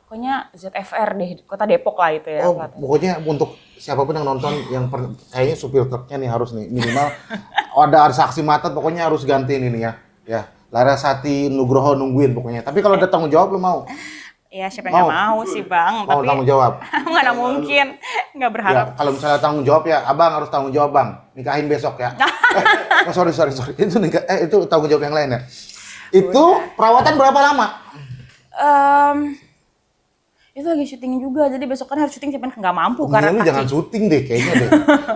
Pokoknya ZFR deh, kota Depok lah itu ya. Oh, platnya. pokoknya untuk siapapun yang nonton yang kayaknya supir truknya nih harus nih minimal ada saksi mata pokoknya harus gantiin ini ya. Ya, Larasati Nugroho nungguin pokoknya. Tapi kalau ada tanggung jawab lo mau? Iya siapa yang nggak mau sih bang. Mau Tapi tanggung jawab? mana mungkin. Nggak berharap. Ya, kalau misalnya tanggung jawab ya, abang harus tanggung jawab bang. Nikahin besok ya. Sorry. Itu tanggung jawab yang lain ya. Itu perawatan berapa lama? Itu lagi syuting juga, jadi besok kan harus syuting siapa nggak mampu Karena karena lu kaki. jangan syuting deh kayaknya deh.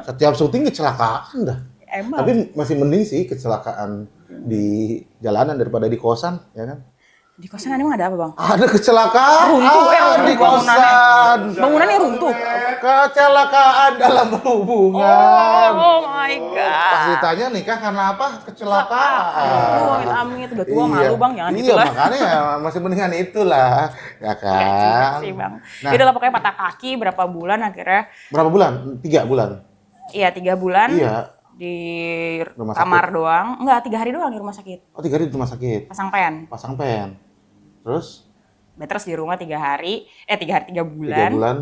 Setiap syuting kecelakaan dah. Emang. Tapi masih mending sih kecelakaan di jalanan daripada di kosan, ya kan? Di kosan emang ada apa bang? Ada kecelakaan Runtuh, di kosan. Bangunannya runtuh. Kecelakaan dalam hubungan. Oh my god. Pas ditanya nikah karena apa? Kecelakaan. Amit-amit udah tua malu bang, jangan iya, gitu lah. makanya masih mendingan itulah, ya kan? Sih bang. Nah, Itu lah pokoknya patah kaki berapa bulan akhirnya. berapa bulan? 3 bulan. Iya 3 bulan. Iya. Di Rumah kamar sakit. doang. Enggak 3 hari doang di rumah sakit. Oh, 3 hari di rumah sakit. Pasang pen. Pasang pen. Terus Terus di rumah 3 hari. 3 hari 3 3 bulan. bulan.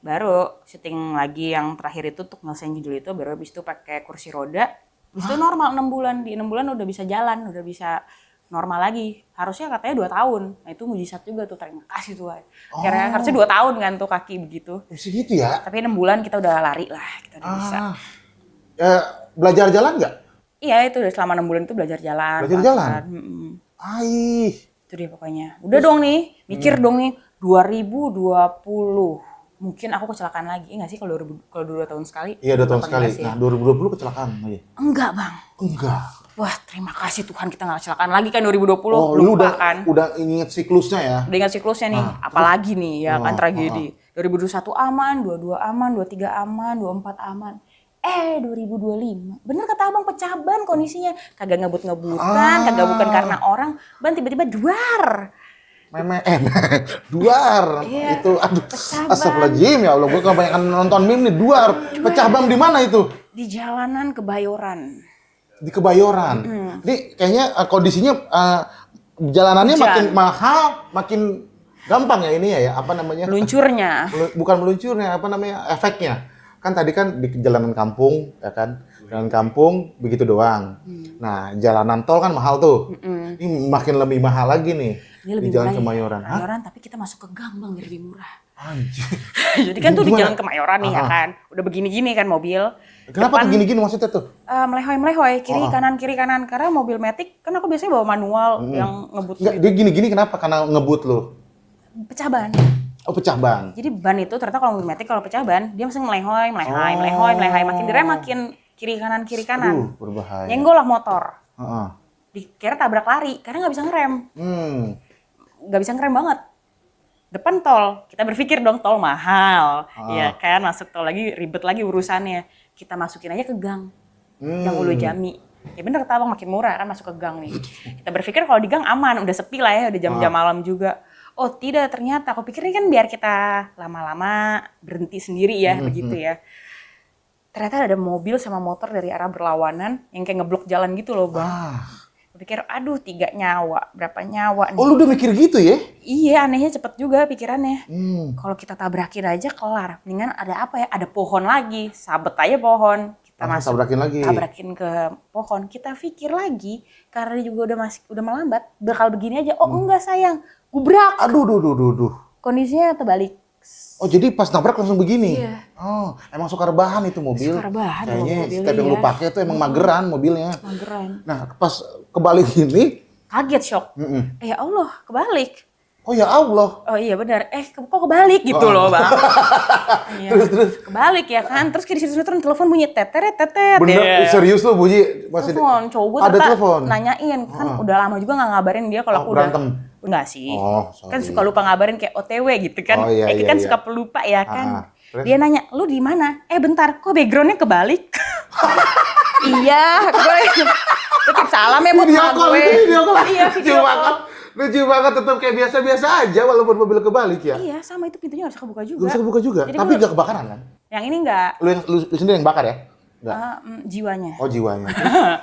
Baru syuting lagi yang terakhir itu untuk ngelesain judul itu. Baru habis itu pakai kursi roda. Habis itu normal 6 bulan. Di 6 bulan udah bisa jalan. Udah bisa normal lagi. Harusnya katanya 2 tahun. Nah itu mujizat juga tuh. Terima kasih Tuhan. Karena harusnya 2 tahun kan tuh kaki begitu. Segitu ya? Tapi 6 bulan kita udah lari lah. Kita udah bisa. Belajar jalan nggak? Iya itu udah selama 6 bulan itu belajar jalan. Belajar jalan? Aih. Itu dia pokoknya. Udah dong nih, mikir dong nih 2020. Mungkin aku kecelakaan lagi. Enggak sih kalau 2 tahun sekali. Iya 2 tahun 18 sekali. ya. Nah 2020 kecelakaan lagi? Enggak bang. Enggak. Wah terima kasih Tuhan kita nggak kecelakaan lagi kan 2020. Oh lu Lupa kan. udah inget siklusnya ya? Udah ingat siklusnya nih. Apalagi nih ya kan tragedi. 2021 aman, 22 aman, 23 aman, 24 aman. 2025. Bener kata abang pecah ban kondisinya. Kagak ngebut-ngebutan, kagak bukan karena orang. Ban tiba-tiba duar. Duar. Iya, Itu aduh. pecah ban. Astagfirullahaladzim ya Allah. Gue kebanyakan nonton meme nih. Duar. Pecah ban di mana itu? Di jalanan Kebayoran. Di Kebayoran. Ini kayaknya kondisinya jalanannya Hujan. makin mahal, makin gampang ya ini ya, apa namanya? Meluncurnya. Bukan meluncurnya, apa namanya? Efeknya. Kan tadi kan di jalanan kampung, ya kan? Jalan kampung begitu doang. Nah, jalanan tol kan mahal tuh. Ini makin lebih mahal lagi nih. Ini lebih di Jalan murah Kemayoran. ya. Kemayoran tapi kita masuk ke gang bang biar lebih murah. Anjir. Jadi kan tuh di Gimana? Jalan Kemayoran nih ya kan. Udah begini-gini kan mobil. Kenapa Depan, gini-gini maksudnya tuh? melehoi-melehoi kiri kanan karena mobil Matic kan aku biasanya bawa manual yang ngebut Enggak, dia gini-gini kenapa? Karena ngebut lo. pecah ban. Oh, pecah ban. Jadi ban itu ternyata kalau mobil Matic kalau pecah ban dia mesti melehoi makin direm makin kiri kanan Aduh, berbahaya. nyenggol lah motor. Heeh. Dikira tabrak lari karena nggak bisa ngerem. Nggak bisa ngerem banget. Depan tol, kita berpikir dong tol mahal, ya kan masuk tol lagi ribet lagi urusannya. Kita masukin aja ke gang, gang Ulu Jami. Ya bener kata abang makin murah kan masuk ke gang nih. Kita berpikir kalau di gang aman, udah sepi lah ya, udah jam-jam malam juga. Oh tidak ternyata, aku pikir ini kan biar kita lama-lama berhenti sendiri ya, begitu ya. Ternyata ada mobil sama motor dari arah berlawanan yang kayak ngeblok jalan gitu loh bang. Aku pikir aduh 3 nyawa, berapa nyawa nih. Oh, lu udah mikir gitu ya? Iya, anehnya cepet juga pikirannya. Kalau kita tabrakin aja kelar. Mendingan ada apa ya? Ada pohon lagi. Sabet aja pohon. Kita masuk. Tabrakin lagi. Tabrakin ke pohon. Kita pikir lagi karena dia juga udah melambat. Bakal begini aja. Oh enggak sayang. Gubrak. Aduh. Kondisinya terbalik. Oh, jadi pas nabrak langsung begini? Iya. Oh, emang suka rebahan itu mobil? Suka rebahan Kayaknya mobil, setiap yang lu iya. pakai tuh emang mageran mobilnya. Mageran. Nah, pas kebalik gini, Kaget shock. Ya Allah, kebalik. oh ya Allah. Oh iya benar. Kok kebalik gitu loh bang. Iya. Terus. Kebalik ya kan. Terus kayak di sinetron telepon bunyi tetet. Bener, serius lu bunyi? Masih Telepon, cowok gue ada ternyata telepon? nanyain. Kan udah lama juga gak ngabarin dia kalau aku udah. berantem? Enggak sih. Oh, sorry. Kan suka lupa ngabarin kayak OTW gitu kan. Oh, iya, Kita iya, kan iya. suka pelupa ya kan. Terus? Dia nanya, lu di mana? Bentar, kok backgroundnya kebalik? Iya, gue tetap salam ya buat Video emak call, gue. itu video call. Iya, video call. Lucu banget, tetap kayak biasa-biasa aja walaupun mobil kebalik ya. Iya, sama itu pintunya gak bisa kebuka juga. Gak bisa kebuka juga, Jadi tapi gua- gak kebakaran kan? Yang ini enggak. Lu sendiri yang bakar ya? Enggak. Jiwanya. Oh, jiwanya.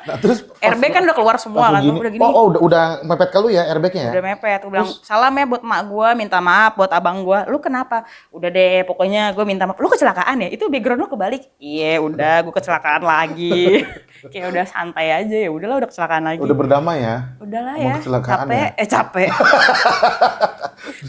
Nah, terus Airbag kan udah keluar semua kan, udah gini. Oh, udah mepet ke lu ya airbagnya ya? Udah mepet, gue bilang salam ya buat emak gue, minta maaf buat abang gue. Lu kenapa? Udah deh, pokoknya gue minta maaf. Lu kecelakaan ya? Itu background lu kebalik? Iya, udah gue kecelakaan lagi. Kayak udah santai aja ya, udahlah udah kecelakaan lagi. Udah berdamai ya? Udahlah Emang ya, kecelakaan capek. ya? Capek.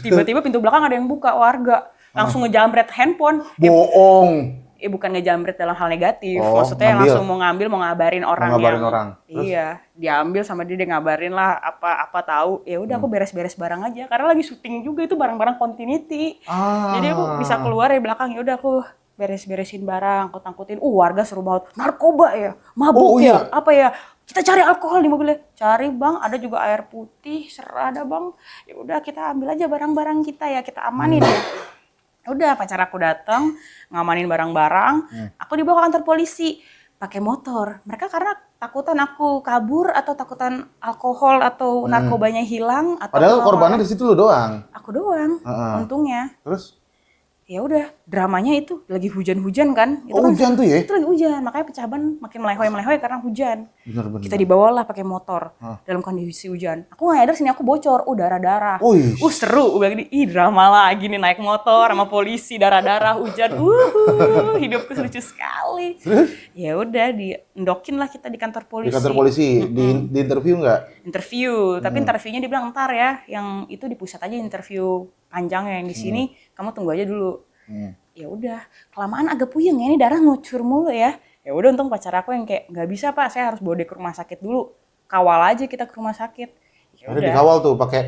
Tiba-tiba pintu belakang ada yang buka, warga. Langsung ngejamret handphone. Bohong. Bukan ngejamret dalam hal negatif, Oh, maksudnya ngambil. langsung mau ngambil, mau ngabarin orang ngabarin yang orang. Terus? iya, diambil sama dia ngabarin lah apa tahu. Ya udah aku beres-beres barang aja karena lagi syuting juga itu barang-barang continuity. Jadi aku bisa keluar dari belakang, ya udah aku beres-beresin barang, aku angkutin. Warga seru banget. Narkoba ya, mabuk ya, apa ya? Kita cari alkohol di mobilnya. Cari bang, ada juga air putih, ada bang. Ya udah kita ambil aja barang-barang kita ya, kita amanin ya. Udah pacar aku datang ngamanin barang-barang, aku dibawa ke kantor polisi pakai motor. Mereka karena takutan aku kabur atau takutan alkohol atau narkobanya hilang atau Padahal apa. korbannya di situ lu doang. Aku doang, untungnya. Terus? Ya udah, dramanya itu lagi hujan-hujan kan? Itu Oh, kan hujan tuh ya? Itu lagi hujan, makanya pecah ban makin melehoi karena hujan. Bener-bener. Kita dibawalah pakai motor dalam kondisi hujan. Aku nggak nyadar sini aku bocor, darah-darah. Wih. Seru, gue gini, drama lagi nih naik motor sama polisi, darah-darah, hujan. Hidupku lucu sekali. Ya udah, diendokin lah kita di kantor polisi. Di kantor polisi, di interview nggak? Interview, tapi interviewnya dia bilang ntar ya, yang itu di pusat aja interview panjangnya, yang di sini kamu tunggu aja dulu. Ya udah, kelamaan agak puyeng ya, ini darah ngucur mulu ya. Ya udah untung pacar aku yang kayak nggak bisa Pak, saya harus bawa dia ke rumah sakit dulu. Kawal aja kita ke rumah sakit. Ya Ada udah. dikawal tuh pakai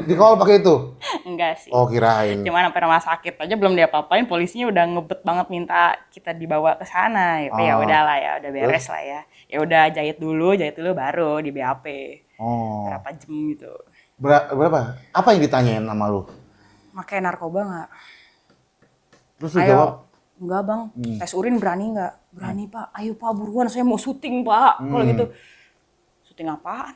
dikawal pakai itu. Enggak sih. Oh, kirain. Cuman sampai rumah sakit aja belum diapa-apain, polisinya udah ngebet banget minta kita dibawa ke sana. Ya udahlah ya, udah beres lah ya. Ya udah jahit dulu baru di BAP. Oh. Berapa jam gitu. Berapa? Apa yang ditanyain sama lu? Pakai narkoba nggak? Terus lu jawab? Enggak bang, tes urin berani nggak? Berani Pak, ayo Pak buruan saya mau syuting Pak. Kalau gitu, syuting apaan?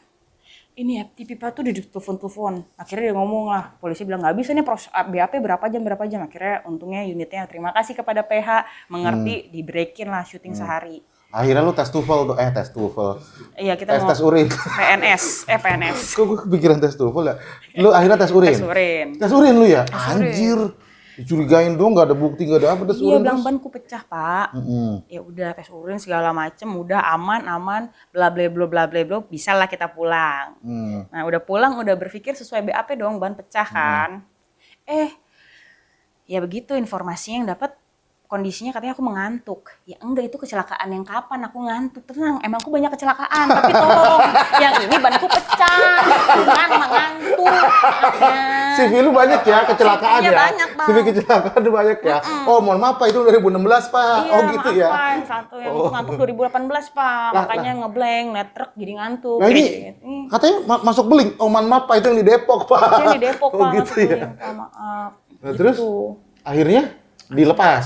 Ini FTP Pak tuh ditelepon. Akhirnya dia ngomong lah, polisi bilang nggak bisa nih BAP berapa jam. Akhirnya untungnya unitnya terima kasih kepada PH, mengerti, dibreakin lah syuting sehari. Akhirnya lu tes TOEFL tuh, tes TOEFL. Iya kita mau tes urin. PNS. Kok gue kepikiran tes TOEFL ya? Lu akhirnya tes urin? Tes urin lu ya? Anjir. Dicurigain dong, nggak ada bukti, nggak ada apa, tes urin. Iya bilang banku pecah Pak. Ya udah tes urin segala macem, udah aman, bla bla bla, bisa lah kita pulang. Nah udah pulang, udah berpikir sesuai BAP dong, ban pecah kan. Ya begitu informasinya yang dapat. Kondisinya katanya aku mengantuk. Ya enggak, itu kecelakaan yang kapan aku ngantuk. Tenang, emang aku banyak kecelakaan. Tapi tolong, yang ini banku pecah. Tenang, mengantuk. CV lu banyak ya kecelakaan CV-nya ya? banyak, Bang. CV kecelakaan tuh banyak ya? Oh mohon maaf Pak, itu 2016 Pak. Iya, Oh gitu ya? maaf, Pak. Yang satu yang itu ngantuk 2018 Pak. Makanya ngeblank, net truk jadi ngantuk. Nah ini katanya masuk beling. Oh mohon maaf Pak, itu yang di Depok Pak. Iya di Depok Oh Pak, gitu masuk ya? beling, Pak. Maaf. Nah, terus Gitu. akhirnya dilepas.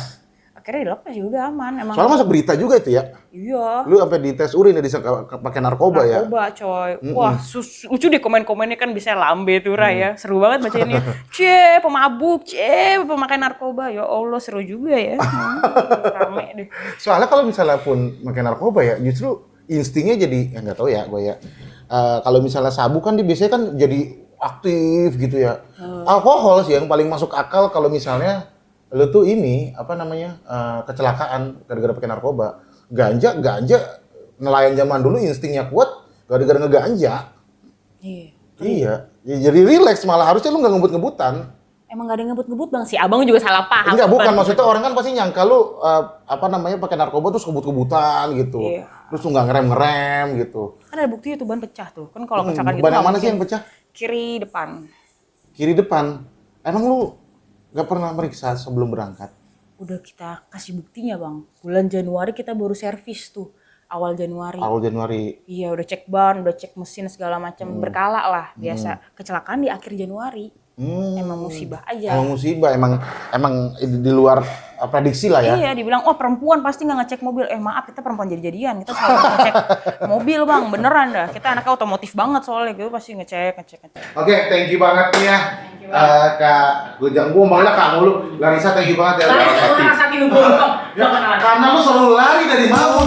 Akhirnya dilepas ya udah aman. Emang Soalnya masuk berita juga itu ya? iya. Lu sampai di tes urin ya disangka pakai narkoba ya? Narkoba coy. Wah, lucu deh komen-komennya kan bisa lambe tuh Ra ya. Seru banget bacainnya. Pemabuk, pemakai narkoba. Ya Allah seru juga ya. Rame deh. Soalnya kalau misalnya pun pakai narkoba ya, justru instingnya jadi, ya nggak tahu ya gue ya. Kalau misalnya sabu kan dia biasanya kan jadi aktif gitu ya. Alkohol sih yang paling masuk akal kalau misalnya lu tuh ini apa namanya kecelakaan gara-gara pakai narkoba. Ganja nelayan zaman dulu instingnya kuat gara-gara ngeganja. Iya. Iya, ya, jadi rileks malah harusnya lu nggak ngebut-ngebutan. Emang gak ada ngebut-ngebut bang, si abang juga salah paham. Enggak, bukan maksudnya orang kan pasti nyangka lu apa namanya pakai narkoba terus kebut-kebutan gitu. Iya. Terus lu nggak ngerem-ngerem gitu. Kan ada buktinya tuh ban pecah tuh. Kan kalau misalkan gitu Ban yang nggak mana sih mungkin. yang pecah? Kiri depan. Kiri depan. Emang lu nggak pernah meriksa sebelum berangkat? Udah kita kasih buktinya bang. Bulan Januari kita baru servis tuh. Awal Januari. Awal Januari. Iya udah cek ban, udah cek mesin segala macam berkala lah biasa. Kecelakaan di akhir Januari. Emang musibah aja. Emang musibah, emang di luar prediksi lah ya. Iya, dibilang oh perempuan pasti nggak ngecek mobil. Maaf kita perempuan jadi-jadian, kita selalu ngecek mobil bang, beneran dah. Kita anaknya otomotif banget soalnya gitu pasti ngecek. Oke, thank you banget nih ya. Kak, gue ngomongnya Kak mulu. Larissa, thank you banget ya. Tadi gue ngerasain lu bang. Ya, karena lu selalu lari dari mau.